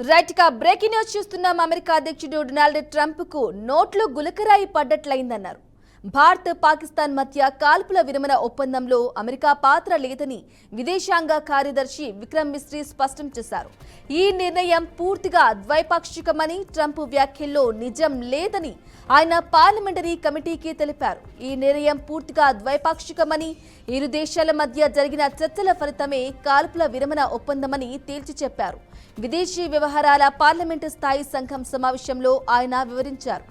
Right గా breaking news చూస్తున్నాం. America అధ్యక్షుడు డొనాల్డ్ ట్రంప్ కు నోట్లు గులకరాయి పడ్డట్లయిందన్నారు. భారత్ పాకిస్తాన్ మధ్య కాల్పుల విరమణ ఒప్పందంలో అమెరికా పాత్ర లేదని విదేశాంగ కార్యదర్శి విక్రమ్ మిస్రీ స్పష్టం చేశారు. ఈ నిర్ణయం పూర్తిగా ద్వైపాక్షికమని ట్రంప్ వ్యాఖ్యల్లో నిజం లేదని ఆయన పార్లమెంటరీ కమిటీకి తెలిపారు. ఈ నిర్ణయం పూర్తిగా ద్వైపాక్షికమని, ఇరు దేశాల మధ్య జరిగిన చర్చల ఫలితమే కాల్పుల విరమణ ఒప్పందమని తేల్చి చెప్పారు. విదేశీ వ్యవహారాల పార్లమెంటు స్థాయి సంఘం సమావేశంలో ఆయన వివరించారు.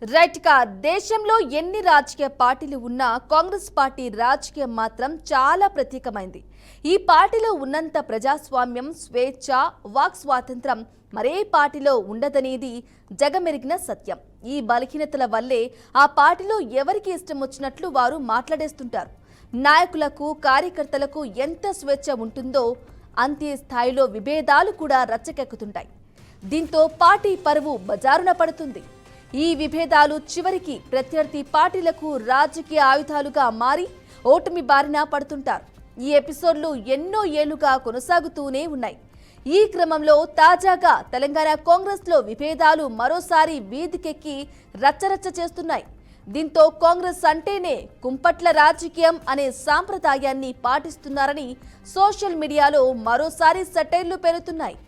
రైట్ గా దేశంలో ఎన్ని రాజకీయ పార్టీలు ఉన్నా కాంగ్రెస్ పార్టీ రాజకీయం మాత్రం చాలా ప్రత్యేకమైంది. ఈ పార్టీలో ఉన్నంత ప్రజాస్వామ్యం, స్వేచ్ఛ, వాక్ స్వాతంత్రం మరే పార్టీలో ఉండదనేది జగమెరిగిన సత్యం. ఈ బలహీనతల వల్లే ఆ పార్టీలో ఎవరికి ఇష్టం వచ్చినట్లు వారు మాట్లాడేస్తుంటారు. నాయకులకు, కార్యకర్తలకు ఎంత స్వేచ్ఛ ఉంటుందో అంతే స్థాయిలో విభేదాలు కూడా రచ్చకెక్కుతుంటాయి. దీంతో పార్టీ పరువు బజారున పడుతుంది. ఈ విభేదాలు చివరికి ప్రత్యర్థి పార్టీలకు రాజకీయ ఆయుధాలుగా మారి ఓటమి బారిన పడుతుంటారు. ఈ ఎపిసోడ్లు ఎన్నో ఏళ్లుగా కొనసాగుతూనే ఉన్నాయి. ఈ క్రమంలో తాజాగా తెలంగాణ కాంగ్రెస్లో విభేదాలు మరోసారి వీధికెక్కి రచ్చరచ్చ చేస్తున్నాయి. దీంతో కాంగ్రెస్ అంటేనే కుంపట్ల రాజకీయం అనే సాంప్రదాయాన్ని పాటిస్తున్నారని సోషల్ మీడియాలో మరోసారి సెటైర్లు పెరుగుతున్నాయి.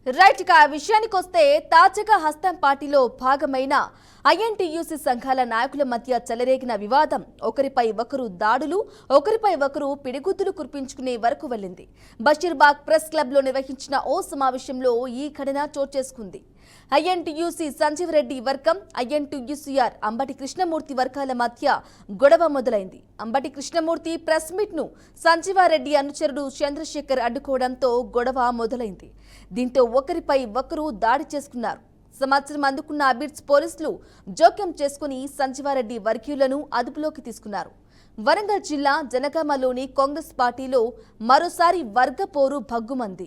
రైట్ గా విషయానికి వస్తే తాజాగా హస్తం పార్టీలో భాగమైన ఐఎన్టీయూసీ సంఘాల నాయకుల మధ్య చెలరేగిన వివాదం ఒకరిపై ఒకరు దాడులు, ఒకరిపై ఒకరు పిడిగుద్దులు కురిపించుకునే వరకు వెళ్లింది. బషీర్బాగ్ ప్రెస్ క్లబ్ లో నిర్వహించిన ఓ సమావేశంలో ఈ ఘటన చోటు చేసుకుంది. ఐఎన్టీయూసీ సంజీవ్ రెడ్డి వర్గం, ఐఎన్టీయూసీఆర్ అంబటి కృష్ణమూర్తి వర్గాల మధ్య గొడవ మొదలైంది. అంబటి కృష్ణమూర్తి ప్రెస్ మీట్ ను సంజీవారెడ్డి అనుచరుడు చంద్రశేఖర్ అడ్డుకోవడంతో గొడవ మొదలైంది. దీంతో ఒకరిపై ఒకరు దాడి చేసుకున్నారు. సమాచారం అందుకున్న అబిడ్స్ పోలీసులు జోక్యం చేసుకుని సంజీవారెడ్డి వర్గీయులను అదుపులోకి తీసుకున్నారు. వరంగల్ జిల్లా జనగామలోని కాంగ్రెస్ పార్టీలో మరోసారి వర్గ పోరు భగ్గుమంది.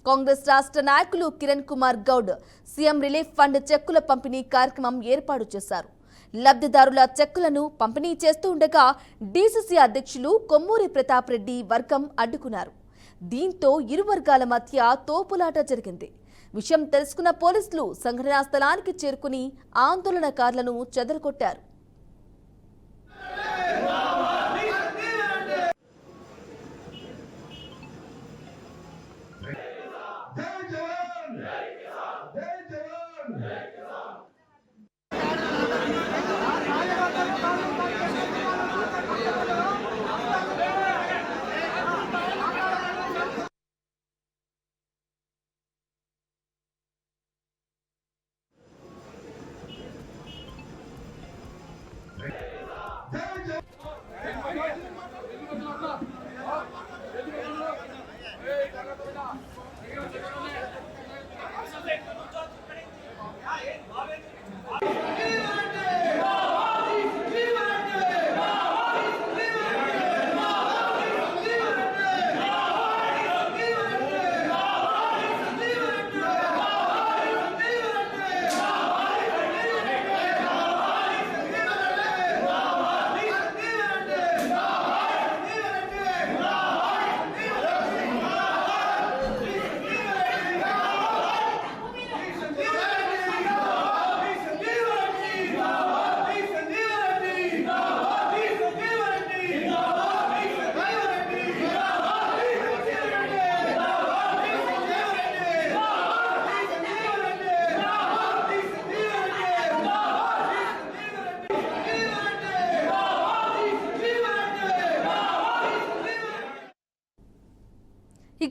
కాంగ్రెస్ రాష్ట్ర నాయకులు Kiran Kumar Goud CM relief fund చెక్కుల పంపిణీ కార్యక్రమం ఏర్పాటు చేశారు. లబ్ధిదారుల చెక్కులను పంపిణీ చేస్తూ ఉండగా డీసీసీ అధ్యక్షులు కొమ్మూరి ప్రతాప్ రెడ్డి వర్గం అడ్డుకున్నారు. దీంతో ఇరు వర్గాల మధ్య తోపులాట జరిగింది. విషయం తెలుసుకున్న పోలీసులు సంఘటనా స్థలానికి చేరుకుని ఆందోళనకారులను చెదరగొట్టారు.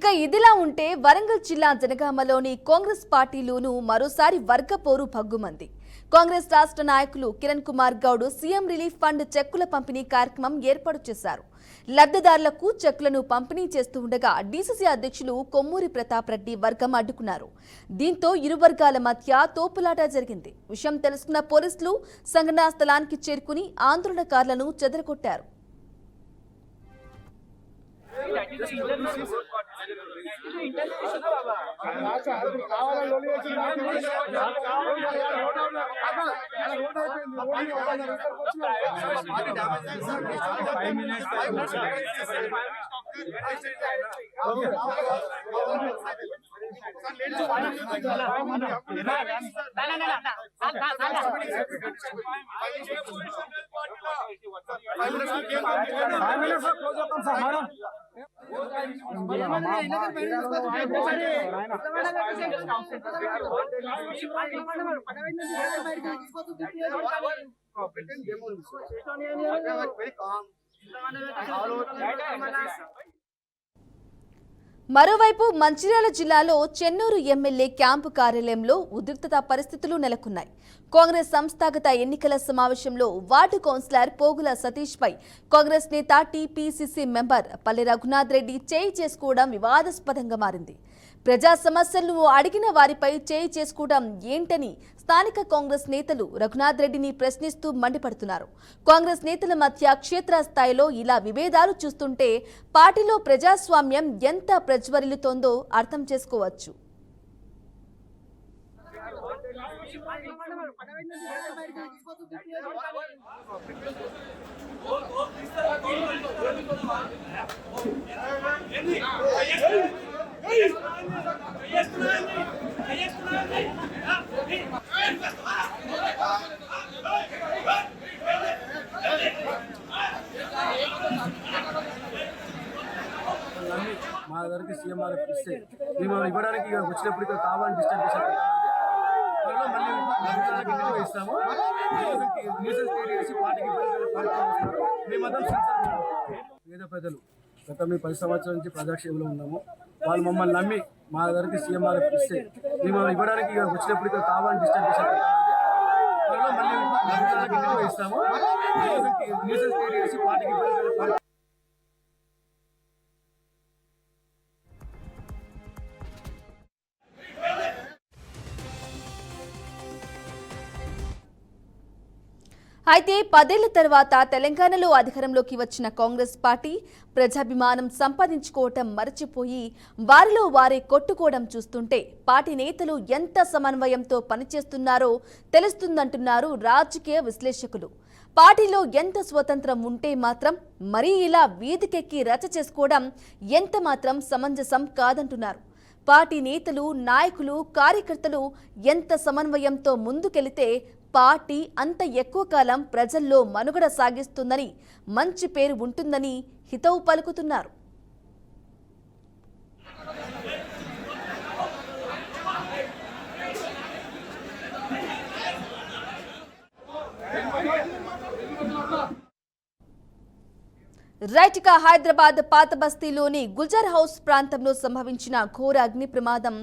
ఇక ఇదిలా ఉంటే వరంగల్ జిల్లా జనగామలోని కాంగ్రెస్ పార్టీలోనూ మరోసారి వర్గ పోరు భగ్గుమంది. కాంగ్రెస్ రాష్ట్ర నాయకులు Kiran Kumar Goud CM relief fund చెక్కుల పంపిణీ కార్యక్రమం ఏర్పాటు చేశారు. లబ్ధిదారులకు చెక్కులను పంపిణీ చేస్తూ ఉండగా డీసీసీ అధ్యక్షులు కొమ్మూరి ప్రతాప్ రెడ్డి వర్గం అడ్డుకున్నారు. దీంతో ఇరు వర్గాల మధ్య తోపులాట జరిగింది. విషయం తెలుసుకున్న పోలీసులు సంఘటనా స్థలానికి చేరుకుని ఆందోళనకారులను చెదరగొట్టారు. మరోవైపు మంచిర్యాల జిల్లాలో చెన్నూరు ఎమ్మెల్యే క్యాంపు కార్యాలయంలో ఉద్రిక్తత పరిస్థితులు నెలకొన్నాయి. కాంగ్రెస్ సంస్థాగత ఎన్నికల సమావేశంలో వార్డు కౌన్సిలర్ పోగుల సతీష్ పై కాంగ్రెస్ నేత టీపీసీసీ మెంబర్ పల్లె రఘునాథ్ రెడ్డి చేయి చేసుకోవడం వివాదాస్పదంగా మారింది. ప్రజా సమస్యలను అడిగిన వారిపై చేయి చేసుకోవడం ఏంటని స్థానిక కాంగ్రెస్ నేతలు రఘునాథ్ రెడ్డిని ప్రశ్నిస్తూ మండిపడుతున్నారు. కాంగ్రెస్ నేతల మధ్య క్షేత్రస్థాయిలో ఇలా విభేదాలు చూస్తుంటే పార్టీలో ప్రజాస్వామ్యం ఎంత ప్రజ్వరిల్లుతోందో అర్థం చేసుకోవచ్చు. మా దగ్గరికి సీఎంఆర్ ఇస్తే మేము ఇవ్వడానికి వచ్చినప్పుడు ఇక్కడ కావాలని డిస్టర్బ్ చేశారు. మళ్ళీ ఇస్తాము పార్టీకి మేమంతా పేద ప్రజలు గత 10 సంవత్సరాల నుంచి ప్రజాక్షేమంలో ఉన్నాము. వాళ్ళు మమ్మల్ని నమ్మి మా దగ్గరికి సీఎంఆర్ ఇస్తే మేము ఇవ్వడానికి వచ్చినప్పుడు ఇక్కడ కావాలని డిస్టర్బ్ చేశారు. మళ్ళీ ఇస్తాము పార్టీకి అయితే 10 ఏళ్ల తర్వాత తెలంగాణలో అధికారంలోకి వచ్చిన కాంగ్రెస్ పార్టీ ప్రజాభిమానం సంపాదించుకోవటం మరచిపోయి వారిలో వారే కొట్టుకోవడం చూస్తుంటే పార్టీ నేతలు ఎంత సమన్వయంతో పనిచేస్తున్నారో తెలుస్తుందంటున్నారు రాజకీయ విశ్లేషకులు. పార్టీలో ఎంత స్వతంత్రం ఉంటే మాత్రం మరీ ఇలా వీధికెక్కి రచ్చ చేసుకోవడం ఎంత మాత్రం సమంజసం కాదంటున్నారు. పార్టీ నేతలు, నాయకులు, కార్యకర్తలు ఎంత సమన్వయంతో ముందుకెళితే పార్టీ అంత ఎక్కువ కాలం ప్రజల్లో మనుగడ సాగిస్తుందని, మంచి పేరు ఉంటుందని హితవు పలుకుతున్నారు. రైట్గా హైదరాబాద్ పాత బస్తీలోని గుల్జర్ హౌస్ ప్రాంతంలో సంభవించిన ఘోర అగ్ని ప్రమాదం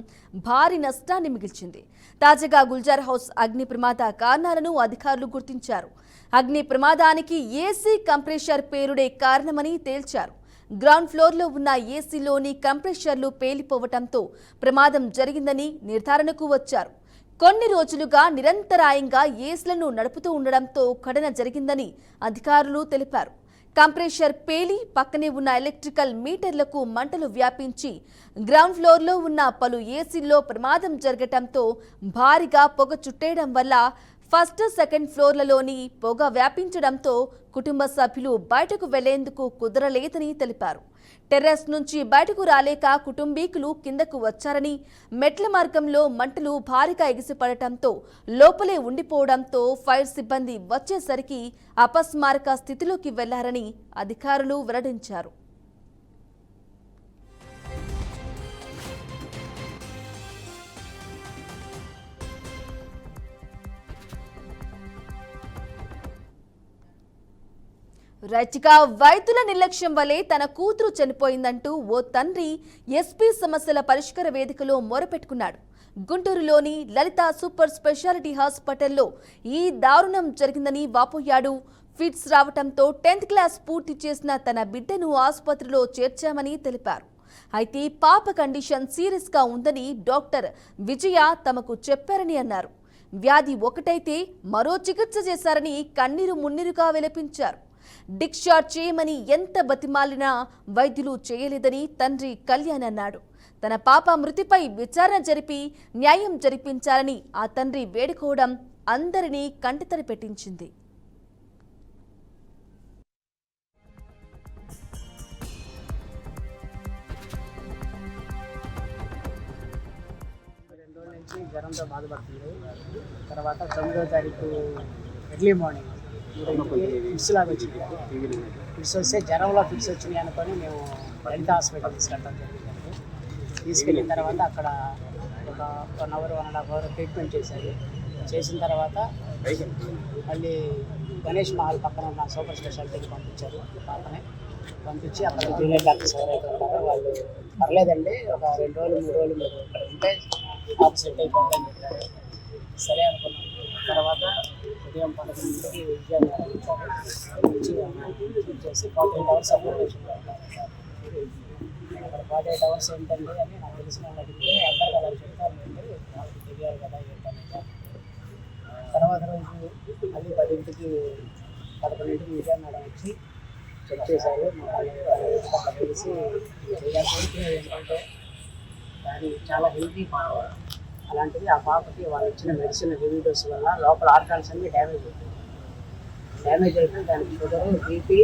భారీ నష్టాన్ని మిగిల్చింది. తాజాగా గుల్జర్ హౌస్ అగ్ని ప్రమాద కారణాలను అధికారులు గుర్తించారు. అగ్ని ప్రమాదానికి ఏసీ కంప్రెషర్ పేలుడే కారణమని తేల్చారు. గ్రౌండ్ ఫ్లోర్లో ఉన్న ఏసీలోని కంప్రెషర్లు పేలిపోవడంతో ప్రమాదం జరిగిందని నిర్ధారణకు వచ్చారు. కొన్ని రోజులుగా నిరంతరాయంగా ఏసీలను నడుపుతూ ఉండడంతో ఘటన జరిగిందని అధికారులు తెలిపారు. కంప్రెషర్ పేలి పక్కనే ఉన్న ఎలక్ట్రికల్ మీటర్లకు మంటలు వ్యాపించి గ్రౌండ్ ఫ్లోర్లో ఉన్న పలు ఏసీల్లో ప్రమాదం జరగటంతో భారీగా పొగ చుట్టేయడం వల్ల ఫస్ట్, సెకండ్ ఫ్లోర్లలోని పొగ వ్యాపించడంతో కుటుంబ సభ్యులు బయటకు వెళ్లేందుకు కుదరలేదని తెలిపారు. టెర్రస్ నుంచి బయటకు రాలేక కుటుంబీకులు కిందకు వచ్చారని, మెట్ల మార్గంలో మంటలు భారీగా ఎగిసిపడటంతో లోపలే ఉండిపోవడంతో ఫైర్ సిబ్బంది వచ్చేసరికి అపస్మారక స్థితిలోకి వెళ్లారని అధికారులు వెల్లడించారు. రైట్గా వైద్యుల నిర్లక్ష్యం వల్లే తన కూతురు చనిపోయిందంటూ ఓ తండ్రి ఎస్పీ సమస్యల పరిష్కార వేదికలో మొరపెట్టుకున్నాడు. గుంటూరులోని లలిత సూపర్ స్పెషాలిటీ హాస్పిటల్లో ఈ దారుణం జరిగిందని వాపోయాడు. ఫిట్స్ రావడంతో 10th క్లాస్ పూర్తి చేసిన తన బిడ్డను ఆసుపత్రిలో చేర్చామని తెలిపారు. అయితే పాప కండిషన్ సీరియస్గా ఉందని డాక్టర్ విజయ తమకు చెప్పారని అన్నారు. వ్యాధి ఒకటైతే మరో చికిత్స చేశారని కన్నీరు మున్నీరుగా విలపించారు. డిశ్చార్జ్ చేయమని ఎంత బతిమాలినా వైద్యులు చేయలేదని తండ్రి కళ్యాణ్ అన్నాడు. తన పాప మృతిపై విచారణ జరిపి న్యాయం జరిపించాలని ఆ తండ్రి వేడుకోవడం అందరినీ కంటతడి పెట్టించింది. జ్వరంతో బాధపడుతుంది. తర్వాత 9వ తారీఖు ఎర్లీ మార్నింగ్ ఫిట్స్ లాగా వచ్చింది. ఫిట్స్ వస్తే జ్వరంలో ఫిట్స్ వచ్చినాయి అనుకొని మేము లలిత హాస్పిటల్ తీసుకెళ్ళడం జరిగిందండి. తీసుకెళ్ళిన తర్వాత అక్కడ ఒక 1 అవర్ 1.5 అవర్ ట్రీట్మెంట్ చేశారు. చేసిన తర్వాత మళ్ళీ గణేష్ మహల్ పక్కన ఉన్న సూపర్ స్పెషాలిటీకి పంపించారు. పాపనే పంపించి అక్కడ జూనియర్ డాక్టర్స్ ఎవరైతే ఉన్నారో వాళ్ళు పర్లేదండి, ఒక 2 రోజులు 3 రోజులు మీరు ఇక్కడ ఉంటే ఆపోజిట్ అయిపోతుందని చెప్పారు. సరే అనుకున్నాం. తర్వాత ఉదయం 11 విజయనగరం చేసి 48 అవర్స్ అప్లికేషన్ అక్కడ 48 అవర్స్ ఏంటండి అని నాకు తెలిసిన వాళ్ళు అడిగితే అందరు కదా చెప్తానండి, వాళ్ళకి తెలియాలి కదా ఏంటనేది. తర్వాత రోజు మళ్ళీ 10ంటికి 11ంటికి విజయనగరం వచ్చి చెక్ చేశారు. అక్కడ తెలిసి ఏంటంటే దాని చాలా హెల్తీ పాప. అలాంటిది ఆ పాపకి వాళ్ళు ఇచ్చిన మెడిసిన్ హెవీ డోస్ వల్ల లోపల ఆర్గాన్స్ అన్నీ డ్యామేజ్ అయిపోయింది. డ్యామేజ్ అయిపోయి దానికి షుగర్, బీపీ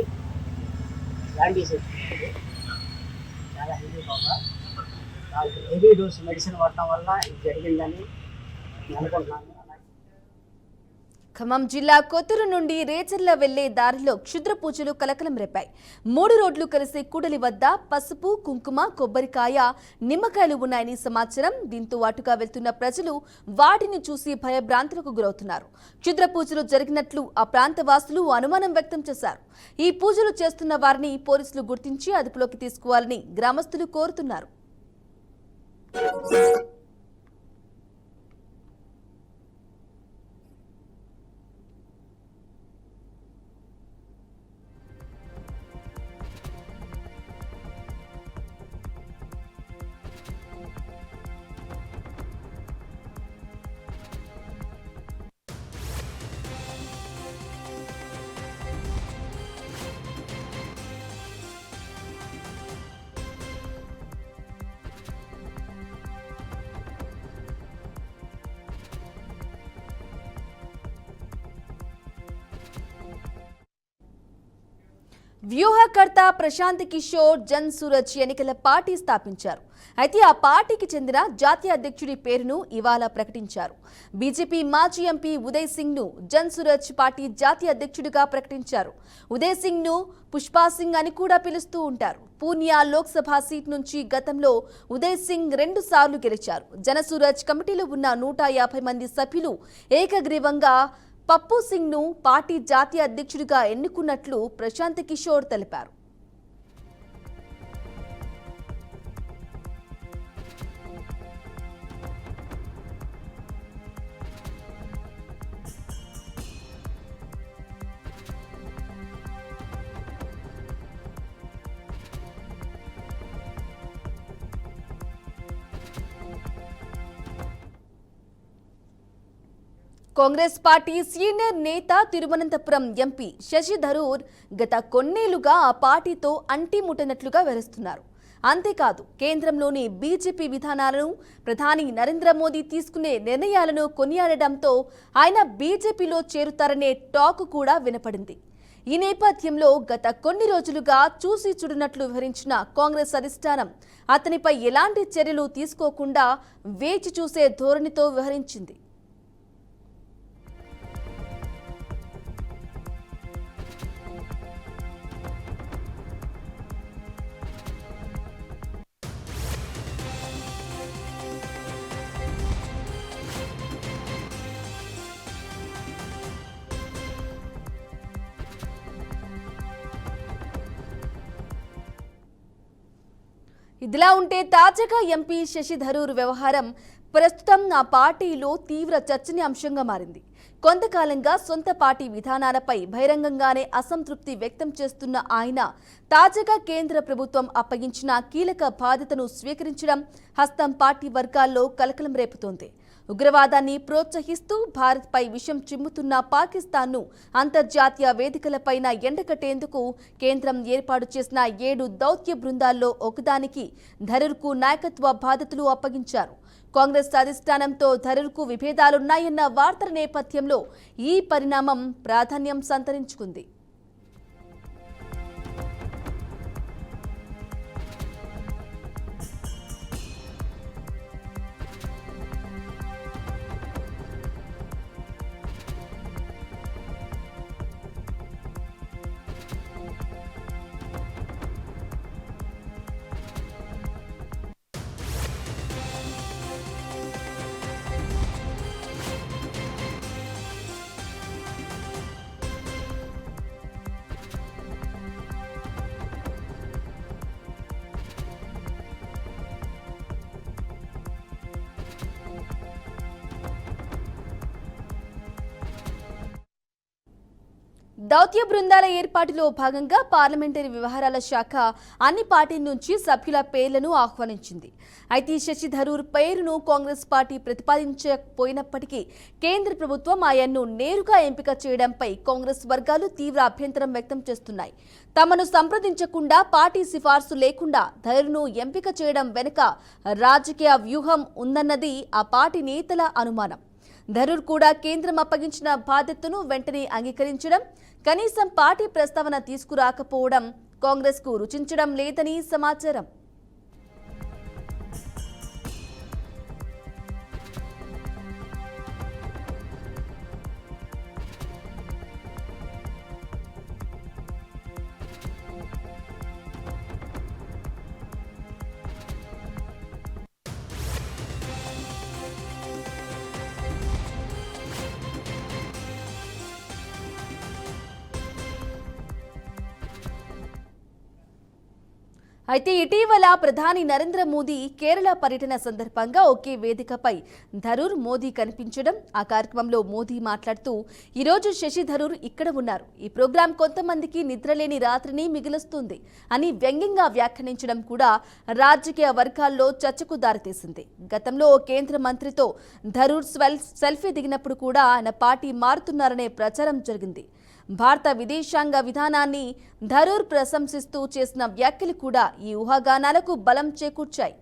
లాంటివి వచ్చింది. చాలా హెవీ పాప. హెవీ డోస్ మెడిసిన్ వాడటం వల్ల ఇది జరిగిందని నేను అనుకుంటున్నాను. ఖమ్మం జిల్లా కొత్తూరు నుండి రేచర్ల వెళ్లే దారిలో క్షుద్ర పూజలు కలకలం రేపాయి. 3 రోడ్లు కలిసే కూడలి వద్ద పసుపు, కుంకుమ, కొబ్బరికాయ, నిమ్మకాయలు ఉన్నాయని సమాచారం. దీంతో అటుగా వెళ్తున్న ప్రజలు వాటిని చూసి భయభ్రాంతులకు గురవుతున్నారు. క్షుద్ర పూజలు జరిగినట్లు ఆ ప్రాంత వాసులు అనుమానం వ్యక్తం చేశారు. ఈ పూజలు చేస్తున్న వారిని పోలీసులు గుర్తించి అదుపులోకి తీసుకోవాలని గ్రామస్తులు కోరుతున్నారు. వ్యూహకర్త ప్రశాంత్ కిషోర్ జన్ సూరజ్ ఎన్నికల పార్టీ స్థాపించారు. అయితే ఆ పార్టీకి చెందిన జాతీయ అధ్యక్షుడి పేరును ఇవాళ ప్రకటించారు. బీజేపీ మాజీ ఎంపీ ఉదయ్ సింగ్ ను జన్ సూరజ్ పార్టీ జాతీయ అధ్యక్షుడిగా ప్రకటించారు. ఉదయ్ సింగ్ ను పుష్పా సింగ్ అని కూడా పిలుస్తూ ఉంటారు. పూర్నియా లోక్సభ సీట్ నుంచి గతంలో ఉదయ్ సింగ్ 2 సార్లు గెలిచారు. జన సూరజ్ కమిటీలో ఉన్న 150 మంది సభ్యులు ఏకగ్రీవంగా పప్పు సింగ్ ను పార్టీ జాతీయ అధ్యక్షుడిగా ఎన్నుకున్నట్లు ప్రశాంత్ కిషోర్ తెలిపారు. కాంగ్రెస్ పార్టీ సీనియర్ నేత తిరువనంతపురం ఎంపీ శశి థరూర్ గత కొన్నేళ్లుగా ఆ పార్టీతో అంటిముట్టనట్లుగా వ్యవహరిస్తున్నారు. అంతేకాదు కేంద్రంలోని బీజేపీ విధానాలను, ప్రధాని నరేంద్ర మోదీ తీసుకునే నిర్ణయాలను కొనియాడడంతో ఆయన బీజేపీలో చేరుతారనే టాక్ కూడా వినపడింది. ఈ నేపథ్యంలో గత కొన్ని రోజులుగా చూసి చూడనట్లు వ్యవహరించిన కాంగ్రెస్ అధిష్టానం అతనిపై ఎలాంటి చర్యలు తీసుకోకుండా వేచి చూసే ధోరణితో వ్యవహరించింది. ఇదిలా ఉంటే తాజాగా ఎంపీ శశి థరూర్ వ్యవహారం ప్రస్తుతం ఆ పార్టీలో తీవ్ర చర్చనీయాంశంగా మారింది. కొంతకాలంగా సొంత పార్టీ విధానాలపై బహిరంగంగానే అసంతృప్తి వ్యక్తం చేస్తున్న ఆయన తాజాగా కేంద్ర ప్రభుత్వం అప్పగించిన కీలక బాధ్యతను స్వీకరించడం హస్తం పార్టీ వర్గాల్లో కలకలం రేపుతోంది. ఉగ్రవాదాన్ని ప్రోత్సహిస్తూ భారత్పై విషం చిమ్ముతున్న పాకిస్తాన్ను అంతర్జాతీయ వేదికలపైన ఎండకట్టేందుకు కేంద్రం ఏర్పాటు చేసిన 7 దౌత్య బృందాల్లో ఒకదానికి థరూర్కు నాయకత్వ బాధ్యతలు అప్పగించారు. కాంగ్రెస్ అధిష్టానంతో థరూర్కు విభేదాలున్నాయన్న వార్తల నేపథ్యంలో ఈ పరిణామం ప్రాధాన్యం సంతరించుకుంది. దౌత్య బృందాల ఏర్పాటులో భాగంగా పార్లమెంటరీ వ్యవహారాల శాఖ అన్ని పార్టీల నుంచి సభ్యుల పేర్లను ఆహ్వానించింది. అయితే శశి థరూర్ పేరును కాంగ్రెస్ పార్టీ ప్రతిపాదించకపోయినప్పటికీ కేంద్ర ప్రభుత్వం ఆయన్ను నేరుగా ఎంపిక చేయడంపై కాంగ్రెస్ వర్గాలు తీవ్ర అభ్యంతరం వ్యక్తం చేస్తున్నాయి. తమను సంప్రదించకుండా పార్టీ సిఫార్సు లేకుండా థరూర్ను ఎంపిక చేయడం వెనుక రాజకీయ వ్యూహం ఉందన్నది ఆ పార్టీ నేతల అనుమానం. థరూర్ కూడా కేంద్రం అప్పగించిన బాధ్యతను వెంటనే అంగీకరించడం, కనీసం పార్టీ ప్రస్తావన తీసుకురాకపోవడం కాంగ్రెస్కు రుచించడం లేదని సమాచారం. అయితే ఇటీవల ప్రధాని నరేంద్ర మోదీ కేరళ పర్యటన సందర్భంగా ఒకే వేదికపై థరూర్ మోదీ కనిపించడం, ఆ కార్యక్రమంలో మోదీ మాట్లాడుతూ ఈరోజు శశి థరూర్ ఇక్కడ ఉన్నారు, ఈ ప్రోగ్రాం కొంతమందికి నిద్రలేని రాత్రిని మిగిలుస్తుంది అని వ్యంగ్యంగా వ్యాఖ్యానించడం కూడా రాజకీయ వర్గాల్లో చర్చకు దారితీసింది. గతంలో ఓ కేంద్ర మంత్రితో థరూర్ సెల్ఫీ దిగినప్పుడు కూడా ఆయన పార్టీ మారుతున్నారనే ప్రచారం జరిగింది. భారత విదేశాంగ విధానాన్ని థరూర్ ప్రశంసిస్తూ చేసిన వ్యాఖ్యలు కూడా ఈ ఊహాగానాలకు బలం చేకూర్చాయి.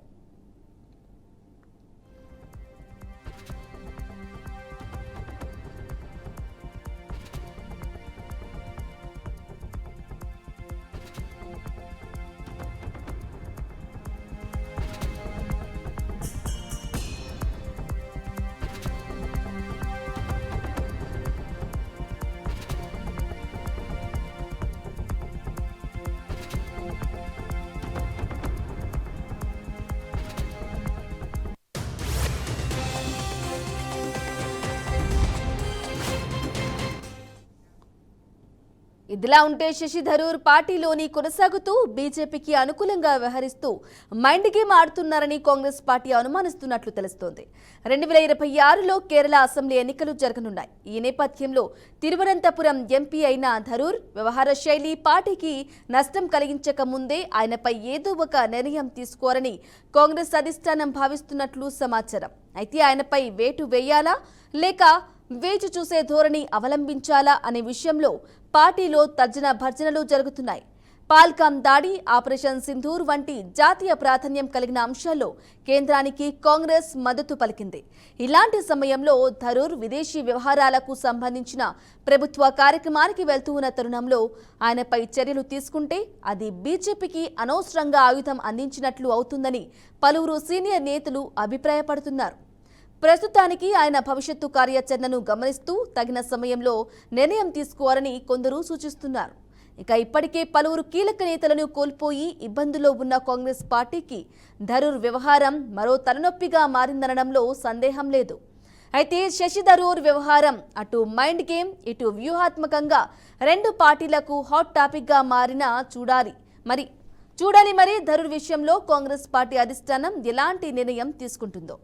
ఇదిలా ఉంటే శశి థరూర్ పార్టీలోని కొనసాగుతూ బీజేపీకి అనుకూలంగా వ్యవహరిస్తూ మైండ్ గేమ్ ఆడుతున్నారని కాంగ్రెస్ పార్టీ అనుమానిస్తున్నట్లు తెలుస్తోంది. 2026లో కేరళ అసెంబ్లీ ఎన్నికలు జరగనున్నాయి. ఈ నేపథ్యంలో తిరువనంతపురం ఎంపీ అయిన థరూర్ వ్యవహార శైలి పార్టీకి నష్టం కలిగించక ముందే ఆయనపై ఏదో ఒక నిర్ణయం తీసుకోవాలని కాంగ్రెస్ అధిష్టానం భావిస్తున్నట్లు సమాచారం. అయితే ఆయనపై వేటు వేయాలా లేక వేచి చూసే ధోరణి అవలంబించాలా అనే విషయంలో పార్టీలో తర్జన భర్జనలు జరుగుతున్నాయి. పాల్కామ్ దాడి, ఆపరేషన్ సింధూర్ వంటి జాతీయ ప్రాధాన్యం కలిగిన అంశాల్లో కేంద్రానికి కాంగ్రెస్ మద్దతు పలికింది. ఇలాంటి సమయంలో థరూర్ విదేశీ వ్యవహారాలకు సంబంధించిన ప్రభుత్వ కార్యక్రమానికి వెళ్తూ ఉన్న తరుణంలో ఆయనపై చర్యలు తీసుకుంటే అది బీజేపీకి అనవసరంగా ఆయుధం అందించినట్లు అవుతుందని పలువురు సీనియర్ నేతలు అభిప్రాయపడుతున్నారు. ప్రస్తుతానికి ఆయన భవిష్యత్తు కార్యాచరణను గమనిస్తూ తగిన సమయంలో నిర్ణయం తీసుకోవాలని కొందరు సూచిస్తున్నారు. ఇక ఇప్పటికే పలువురు కీలక నేతలను కోల్పోయి ఇబ్బందుల్లో ఉన్న కాంగ్రెస్ పార్టీకి థరూర్ వ్యవహారం మరో తలనొప్పిగా మారిందనడంలో సందేహం లేదు. అయితే శశి థరూర్ వ్యవహారం అటు మైండ్ గేమ్, ఇటు వ్యూహాత్మకంగా రెండు పార్టీలకు హాట్ టాపిక్గా మారినా చూడాలి మరి ధరూర్ విషయంలో కాంగ్రెస్ పార్టీ అధిష్టానం ఎలాంటి నిర్ణయం తీసుకుంటుందో.